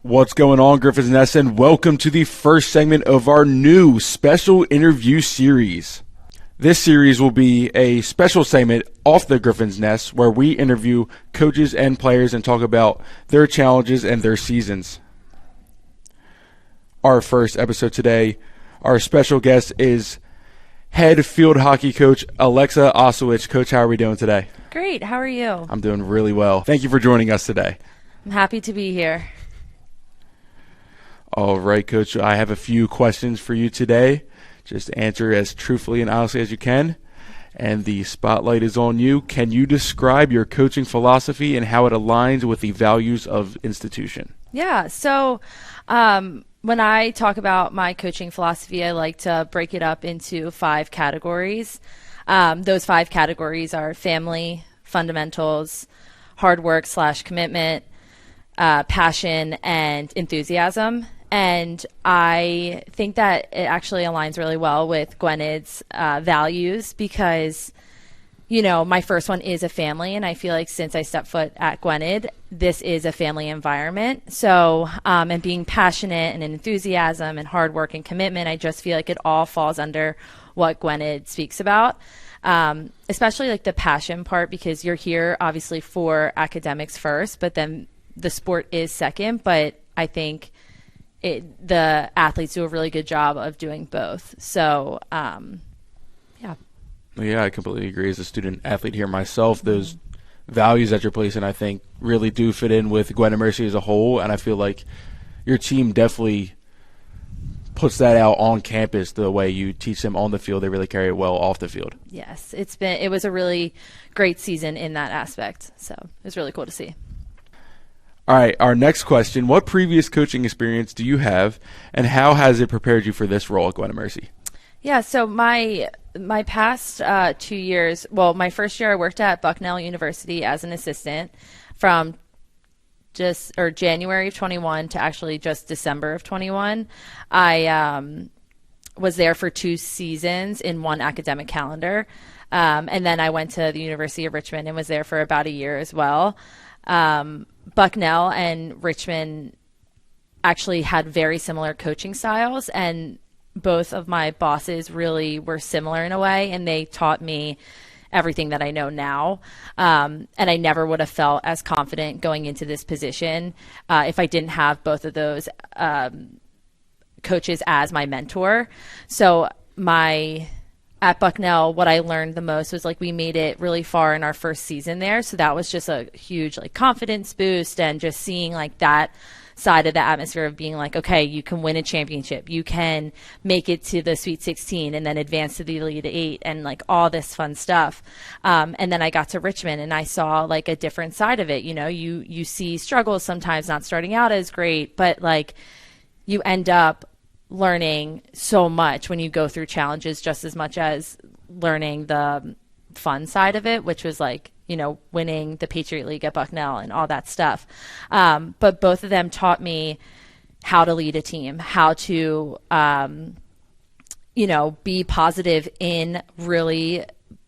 What's going on, Griffins Nest, and welcome to the first segment of our new special interview series. This series will be a special segment off the Griffins Nest where we interview coaches and players and talk about their challenges and their seasons. Our first episode today, our special guest is head field hockey coach Alexa Ostoich. Coach, how are we doing today? Great. How are you? I'm doing really well. Thank you for joining us today. I'm happy to be here. All right, Coach, I have a few questions for you today. Just answer as truthfully and honestly as you can. And the spotlight is on you. Can you describe your coaching philosophy and how it aligns with the values of institution? Yeah. So when I talk about my coaching philosophy, I like to break it up into 5 categories. Those 5 categories are family, fundamentals, hard work / commitment, passion, and enthusiasm. And I think that it actually aligns really well with Gwyned's values because, you know, my first one is a family. And I feel like since I stepped foot at Gwyned, this is a family environment. So, and being passionate and enthusiasm and hard work and commitment, I just feel like it all falls under what Gwyned speaks about. Especially like the passion part, because you're here obviously for academics first, but then the sport is second. But I think the athletes do a really good job of doing both. So, yeah. Yeah, I completely agree. As a student athlete here myself, those values that you're placing, I think, really do fit in with Gwynedd Mercy as a whole. And I feel like your team definitely puts that out on campus the way you teach them on the field. They really carry it well off the field. Yes, it was a really great season in that aspect. So it was really cool to see. All right, our next question. What previous coaching experience do you have, and how has it prepared you for this role at Gwynedd Mercy? Yeah, so my past 2 years, well, my first year I worked at Bucknell University as an assistant from January of 21 to actually just December of 21. I was there for 2 seasons in one academic calendar, and then I went to the University of Richmond and was there for about a year as well. Bucknell and Richmond actually had very similar coaching styles, and both of my bosses really were similar in a way, and they taught me everything that I know now. And I never would have felt as confident going into this position if I didn't have both of those coaches as my mentor. So at Bucknell, what I learned the most was like we made it really far in our first season there. So that was just a huge like confidence boost, and just seeing like that side of the atmosphere of being like, okay, you can win a championship, you can make it to the Sweet 16 and then advance to the Elite 8 and like all this fun stuff. And then I got to Richmond and I saw like a different side of it. You know, you see struggles sometimes, not starting out as great, but like you end up learning so much when you go through challenges, just as much as learning the fun side of it, which was like, you know, winning the Patriot League at Bucknell and all that stuff. But both of them taught me how to lead a team, how to, you know, be positive in really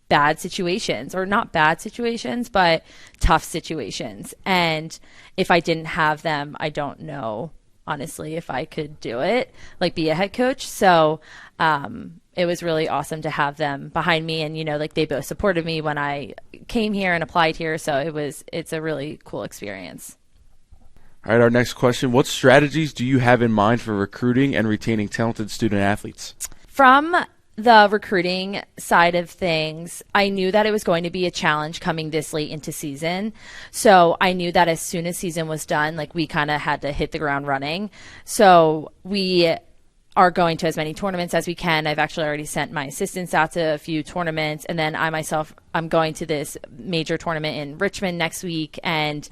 bad situations, or not bad situations, but tough situations. And if I didn't have them, I don't know, honestly, if I could do it, like be a head coach. So it was really awesome to have them behind me. And, you know, like they both supported me when I came here and applied here. So it's a really cool experience. All right, our next question. What strategies do you have in mind for recruiting and retaining talented student athletes? From the recruiting side of things, I knew that it was going to be a challenge coming this late into season. So I knew that as soon as season was done, like we kind of had to hit the ground running. So we are going to as many tournaments as we can. I've actually already sent my assistants out to a few tournaments. And then I'm going to this major tournament in Richmond next week. And,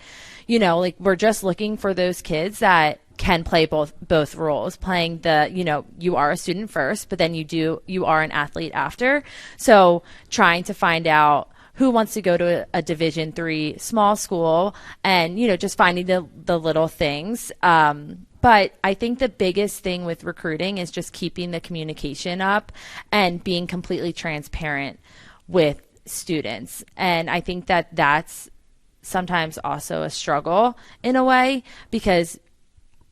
you know, like we're just looking for those kids that can play both roles, playing the, you know, you are a student first, but then you are an athlete after. So trying to find out who wants to go to a Division III small school, and, you know, just finding the little things. But I think the biggest thing with recruiting is just keeping the communication up and being completely transparent with students. And I think that's sometimes also a struggle in a way, because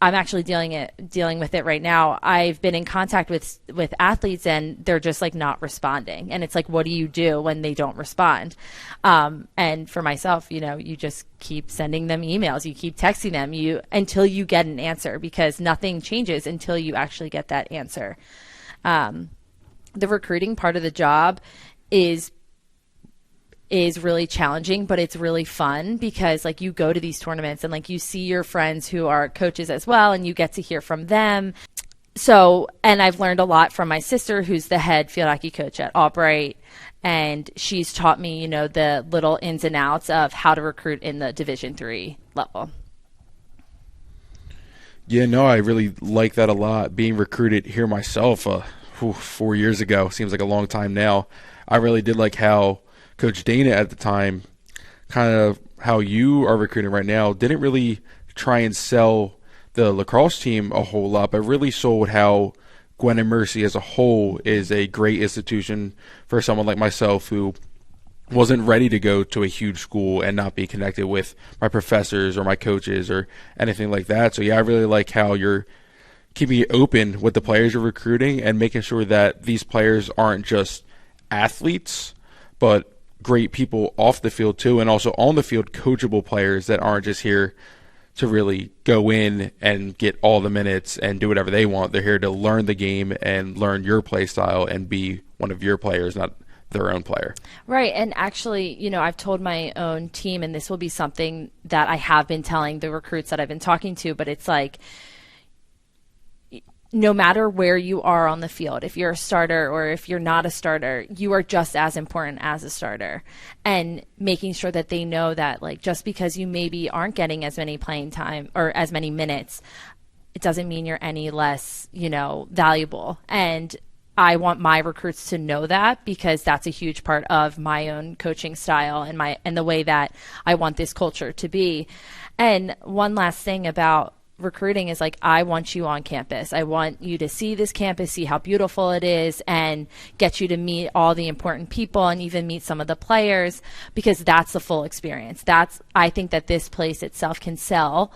I'm actually dealing with it right now. I've been in contact with athletes, and they're just like not responding. And it's like, what do you do when they don't respond? And for myself, you just keep sending them emails, you keep texting them, until you get an answer, because nothing changes until you actually get that answer. The recruiting part of the job is really challenging, but it's really fun, because like you go to these tournaments and like you see your friends who are coaches as well, and you get to hear from them. So, and I've learned a lot from my sister, who's the head field hockey coach at Albright, and she's taught me, the little ins and outs of how to recruit in the Division III level. Yeah, no, I really like that a lot. Being recruited here myself 4 years ago, seems like a long time now. I really did like how Coach Dana at the time, kind of how you are recruiting right now, didn't really try and sell the lacrosse team a whole lot, but really sold how Gwen and Mercy as a whole is a great institution for someone like myself who wasn't ready to go to a huge school and not be connected with my professors or my coaches or anything like that. So yeah, I really like how you're keeping it open with the players you're recruiting and making sure that these players aren't just athletes, but great people off the field too, and also on the field, coachable players that aren't just here to really go in and get all the minutes and do whatever they want. They're here to learn the game and learn your play style and be one of your players, not their own player. Right. And actually, I've told my own team, and this will be something that I have been telling the recruits that I've been talking to, but it's like, no matter where you are on the field, if you're a starter or if you're not a starter, you are just as important as a starter. And making sure that they know that, like, just because you maybe aren't getting as many playing time or as many minutes, it doesn't mean you're any less, valuable. And I want my recruits to know that, because that's a huge part of my own coaching style and the way that I want this culture to be. And one last thing about recruiting is, like, I want you on campus. I want you to see this campus, see how beautiful it is, and get you to meet all the important people and even meet some of the players, because that's the full experience. I think that this place itself can sell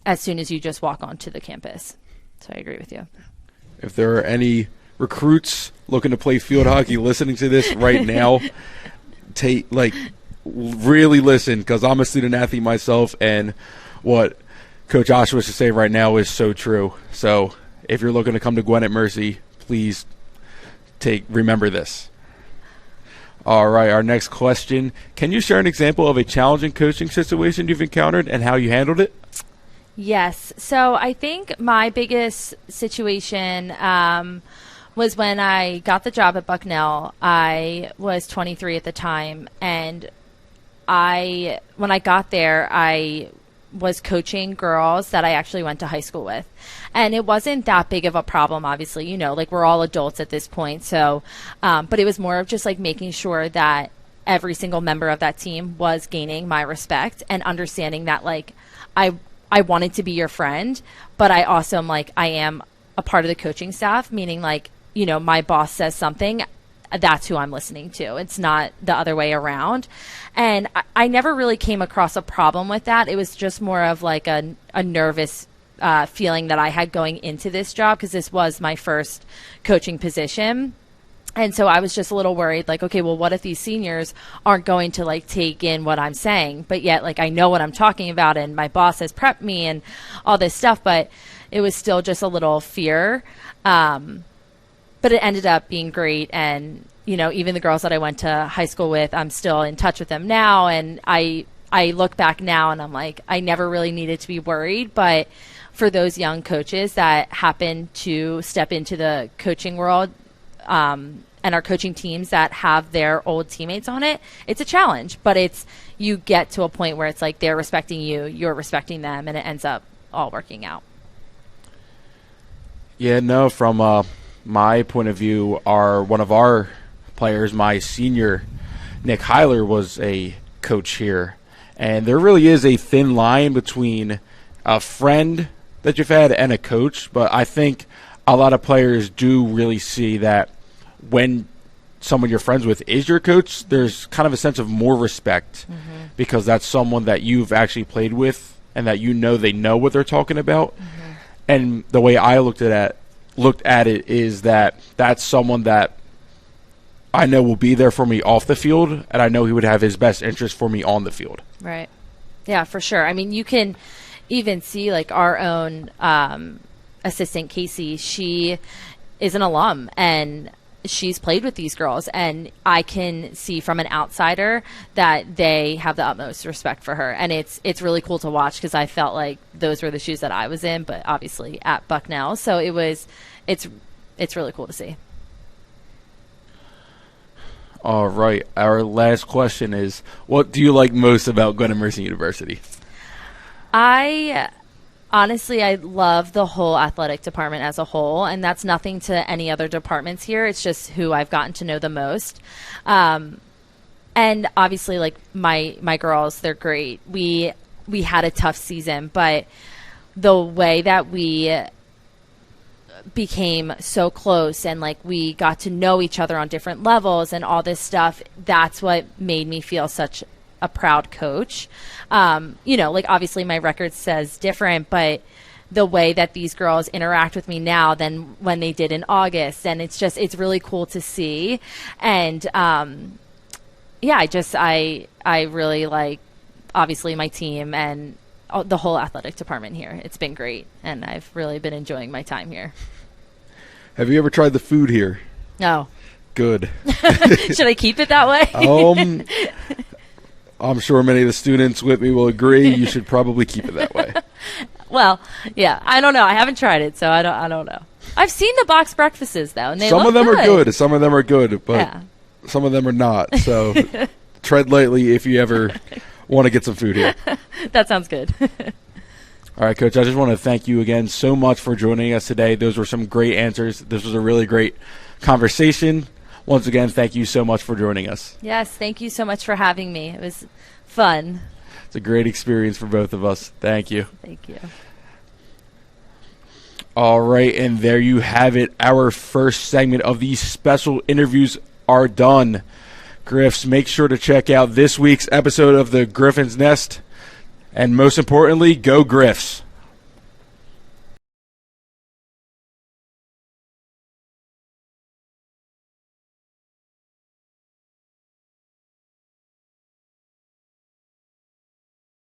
as soon as you just walk onto the campus. So I agree with you. If there are any recruits looking to play field hockey listening to this right now, really listen, because I'm a student athlete myself, and what Coach Ostoich was to say right now is so true. So if you're looking to come to Gwen at Mercy, please remember this. All right, our next question. Can you share an example of a challenging coaching situation you've encountered and how you handled it? Yes. So I think my biggest situation was when I got the job at Bucknell. I was 23 at the time, and when I got there, I was coaching girls that I actually went to high school with. And it wasn't that big of a problem, obviously, like, we're all adults at this point. So, but it was more of just like making sure that every single member of that team was gaining my respect and understanding that, like, I wanted to be your friend, but I also am, like, I am a part of the coaching staff, meaning, like, my boss says something, that's who I'm listening to. It's not the other way around. And I never really came across a problem with that. It was just more of like a nervous feeling that I had going into this job, because this was my first coaching position. And so I was just a little worried, like, okay, well, what if these seniors aren't going to, like, take in what I'm saying? But yet, like, I know what I'm talking about, and my boss has prepped me and all this stuff, but it was still just a little fear. But it ended up being great. And, even the girls that I went to high school with, I'm still in touch with them now. And I look back now and I'm like, I never really needed to be worried. But for those young coaches that happen to step into the coaching world, and are coaching teams that have their old teammates on it, it's a challenge. But you get to a point where it's like they're respecting you, you're respecting them, and it ends up all working out. Yeah, no, from my point of view, one of our players, my senior, Nick Heiler, was a coach here. And there really is a thin line between a friend that you've had and a coach. But I think a lot of players do really see that when someone you're friends with is your coach, there's kind of a sense of more respect, because that's someone that you've actually played with and that they know what they're talking about. And the way I looked at it is that that's someone that I know will be there for me off the field, and I know he would have his best interest for me on the field. Right. Yeah, for sure. I mean, you can even see like our own assistant, Casey. She is an alum, and she's played with these girls, and I can see from an outsider that they have the utmost respect for her, and it's really cool to watch because I felt like those were the shoes that I was in, but obviously at Bucknell, so it's really cool to see. All right, our last question is, what do you like most about Gwinnett Mercy University? Honestly, I love the whole athletic department as a whole, and that's nothing to any other departments here. It's just who I've gotten to know the most. And obviously, like my girls, they're great. We had a tough season, but the way that we became so close and like we got to know each other on different levels and all this stuff, that's what made me feel such a proud coach. Like obviously my record says different, but the way that these girls interact with me now than when they did in August, and it's really cool to see. And I really like obviously my team and the whole athletic department here. It's been great, and I've really been enjoying my time here. Have you ever tried the food here? No. Good. Should I keep it that way? I'm sure many of the students with me will agree. You should probably keep it that way. Well, yeah, I don't know. I haven't tried it, so I don't know. I've seen the box breakfasts though, and some look of them good. are good. Some of them are good, but some of them are not. So tread lightly if you ever want to get some food here. That sounds good. All right, Coach, I just want to thank you again so much for joining us today. Those were some great answers. This was a really great conversation. Once again, thank you so much for joining us. Yes, thank you so much for having me. It was fun. It's a great experience for both of us. Thank you. Thank you. All right, and there you have it. Our first segment of these special interviews are done. Griffs, make sure to check out this week's episode of the Griffins Nest. And most importantly, go Griffs.